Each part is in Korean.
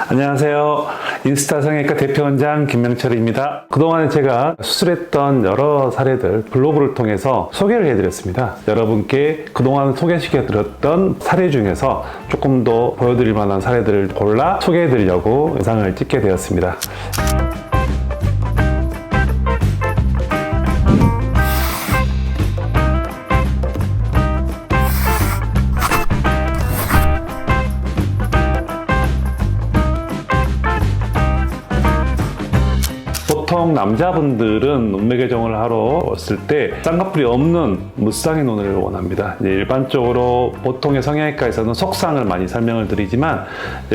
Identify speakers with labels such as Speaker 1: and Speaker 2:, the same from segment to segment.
Speaker 1: 안녕하세요. 인스타 성형외과 대표원장 김명철입니다. 그동안 제가 수술했던 여러 사례들 블로그를 통해서 소개를 해드렸습니다. 여러분께 그동안 소개시켜드렸던 사례 중에서 조금 더 보여드릴 만한 사례들을 골라 소개해드리려고 영상을 찍게 되었습니다. 보통 남자분들은 눈매 교정을 하러 왔을 때 쌍꺼풀이 없는 무쌍의 눈을 원합니다. 일반적으로 보통의 성형외과에서는 속쌍을 많이 설명을 드리지만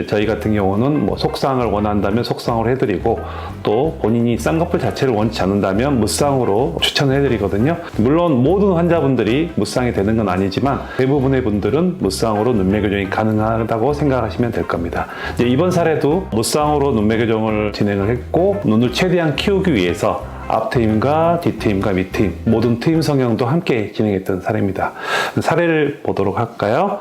Speaker 1: 저희 같은 경우는 속쌍을 원한다면 속쌍으로 해드리고 또 본인이 쌍꺼풀 자체를 원치 않는다면 무쌍으로 추천을 해드리거든요. 물론 모든 환자분들이 무쌍이 되는 건 아니지만 대부분의 분들은 무쌍으로 눈매 교정이 가능하다고 생각하시면 될 겁니다. 이번 사례도 무쌍으로 눈매 교정을 진행을 했고 눈을 최대한 키우기 위해서 앞트임과 뒤트임과 밑트임 모든 트임 성형도 함께 진행했던 사례입니다. 사례를 보도록 할까요?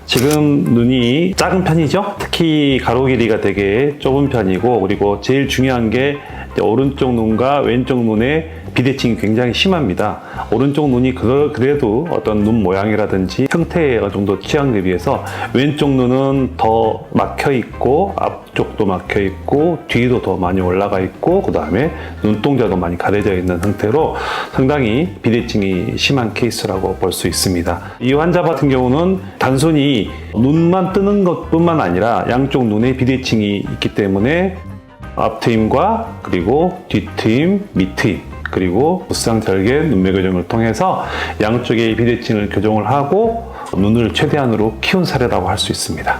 Speaker 1: 지금 눈이 작은 편이죠. 특히 가로 길이가 되게 좁은 편이고, 그리고 제일 중요한 게 오른쪽 눈과 왼쪽 눈의 비대칭이 굉장히 심합니다. 오른쪽 눈이 그래도 어떤 눈 모양이라든지 형태에 어느 정도 취향에 비해서 왼쪽 눈은 더 막혀 있고, 앞쪽도 막혀 있고, 뒤도 더 많이 올라가 있고, 그 다음에 눈동자도 많이 가려져 있는 형태로 상당히 비대칭이 심한 케이스라고 볼 수 있습니다. 이 환자 같은 경우는 단순히 눈만 뜨는 것뿐만 아니라 양쪽 눈에 비대칭이 있기 때문에 앞트임과 그리고 뒤트임, 밑트임, 그리고 무쌍 절개 눈매 교정을 통해서 양쪽의 비대칭을 교정을 하고 눈을 최대한으로 키운 사례라고 할 수 있습니다.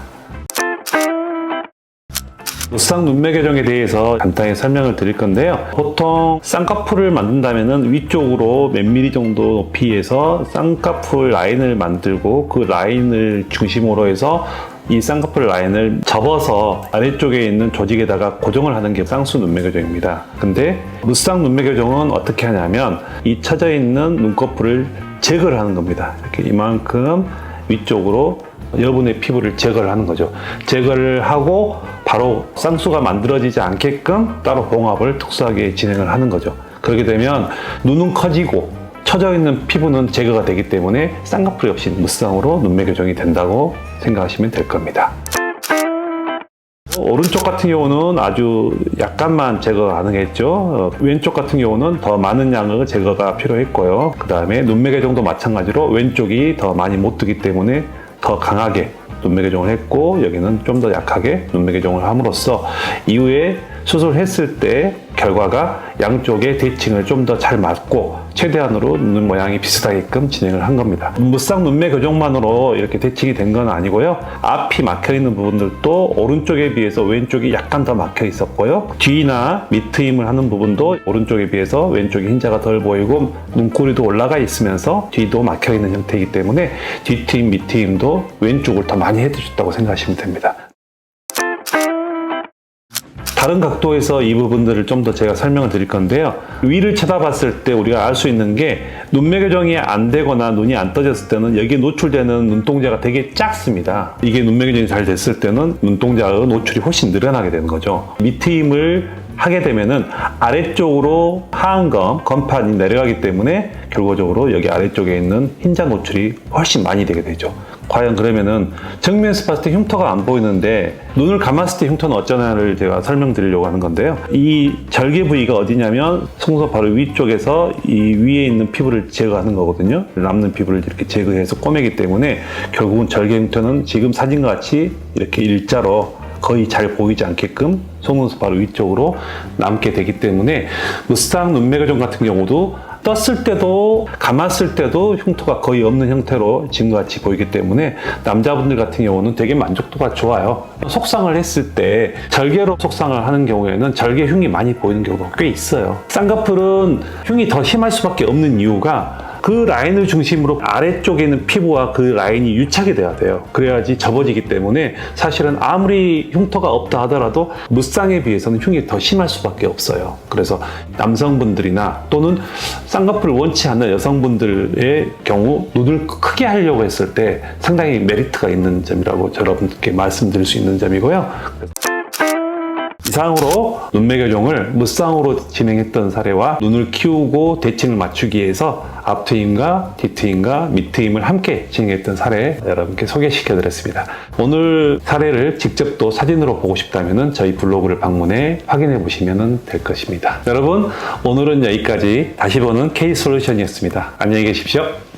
Speaker 1: 무쌍 눈매 교정에 대해서 간단히 설명을 드릴 건데요. 보통 쌍꺼풀을 만든다면 위쪽으로 몇 미리 정도 높이에서 쌍꺼풀 라인을 만들고 그 라인을 중심으로 해서 이 쌍꺼풀 라인을 접어서 아래쪽에 있는 조직에다가 고정을 하는 게 쌍수 눈매 교정입니다. 근데 무쌍 눈매 교정은 어떻게 하냐면 이 쳐져 있는 눈꺼풀을 제거를 하는 겁니다. 이렇게 이만큼 위쪽으로 여러분의 피부를 제거를 하는 거죠. 제거를 하고 바로 쌍수가 만들어지지 않게끔 따로 봉합을 특수하게 진행을 하는 거죠. 그렇게 되면 눈은 커지고 처져 있는 피부는 제거가 되기 때문에 쌍꺼풀이 없이 무쌍으로 눈매 교정이 된다고 생각하시면 될 겁니다. 오른쪽 같은 경우는 아주 약간만 제거가 가능했죠. 왼쪽 같은 경우는 더 많은 양의 제거가 필요했고요. 그 다음에 눈매 교정도 마찬가지로 왼쪽이 더 많이 못 뜨기 때문에 더 강하게 눈매 교정을 했고, 여기는 좀 더 약하게 눈매 교정을 함으로써 이후에 수술했을 때 결과가 양쪽의 대칭을 좀 더 잘 맞고 최대한으로 눈 모양이 비슷하게끔 진행을 한 겁니다. 무쌍 눈매 교정만으로 이렇게 대칭이 된 건 아니고요. 앞이 막혀 있는 부분들도 오른쪽에 비해서 왼쪽이 약간 더 막혀 있었고요. 뒤나 밑트임을 하는 부분도 오른쪽에 비해서 왼쪽이 흰자가 덜 보이고 눈꼬리도 올라가 있으면서 뒤도 막혀 있는 형태이기 때문에 뒤트임, 밑트임도 왼쪽을 더 많이 해주셨다고 생각하시면 됩니다. 다른 각도에서 이 부분들을 좀 더 제가 설명을 드릴 건데요. 위를 쳐다봤을 때 우리가 알 수 있는 게 눈매 교정이 안 되거나 눈이 안 떠졌을 때는 여기에 노출되는 눈동자가 되게 작습니다. 이게 눈매 교정이 잘 됐을 때는 눈동자의 노출이 훨씬 늘어나게 되는 거죠. 밑트임을 하게 되면은 아래쪽으로 하안검, 건판이 내려가기 때문에 결과적으로 여기 아래쪽에 있는 흰자 노출이 훨씬 많이 되게 되죠. 과연 그러면은 정면에서 봤을 때 흉터가 안 보이는데 눈을 감았을 때 흉터는 어쩌냐를 제가 설명드리려고 하는 건데요. 이 절개 부위가 어디냐면 속눈썹 바로 위쪽에서 이 위에 있는 피부를 제거하는 거거든요. 남는 피부를 이렇게 제거해서 꼬매기 때문에 결국은 절개 흉터는 지금 사진과 같이 이렇게 일자로 거의 잘 보이지 않게끔 속눈썹 바로 위쪽으로 남게 되기 때문에 무쌍 눈매 교정 같은 경우도 떴을 때도 감았을 때도 흉터가 거의 없는 형태로 지금과 같이 보이기 때문에 남자분들 같은 경우는 되게 만족도가 좋아요. 속쌍을 했을 때 절개로 속쌍을 하는 경우에는 절개 흉이 많이 보이는 경우가 꽤 있어요. 쌍꺼풀은 흉이 더 심할 수밖에 없는 이유가 그 라인을 중심으로 아래쪽에 있는 피부와 그 라인이 유착이 돼야 돼요. 그래야지 접어지기 때문에 사실은 아무리 흉터가 없다 하더라도 무쌍에 비해서는 흉이 더 심할 수밖에 없어요. 그래서 남성분들이나 또는 쌍꺼풀을 원치 않는 여성분들의 경우 눈을 크게 하려고 했을 때 상당히 메리트가 있는 점이라고 여러분께 말씀드릴 수 있는 점이고요. 이상으로 눈매 교정을 무쌍으로 진행했던 사례와 눈을 키우고 대칭을 맞추기 위해서 앞트임과 뒤트임과 밑트임을 함께 진행했던 사례 여러분께 소개시켜 드렸습니다. 오늘 사례를 직접 또 사진으로 보고 싶다면 저희 블로그를 방문해 확인해 보시면 될 것입니다. 여러분, 오늘은 여기까지 다시 보는 K솔루션이었습니다. 안녕히 계십시오.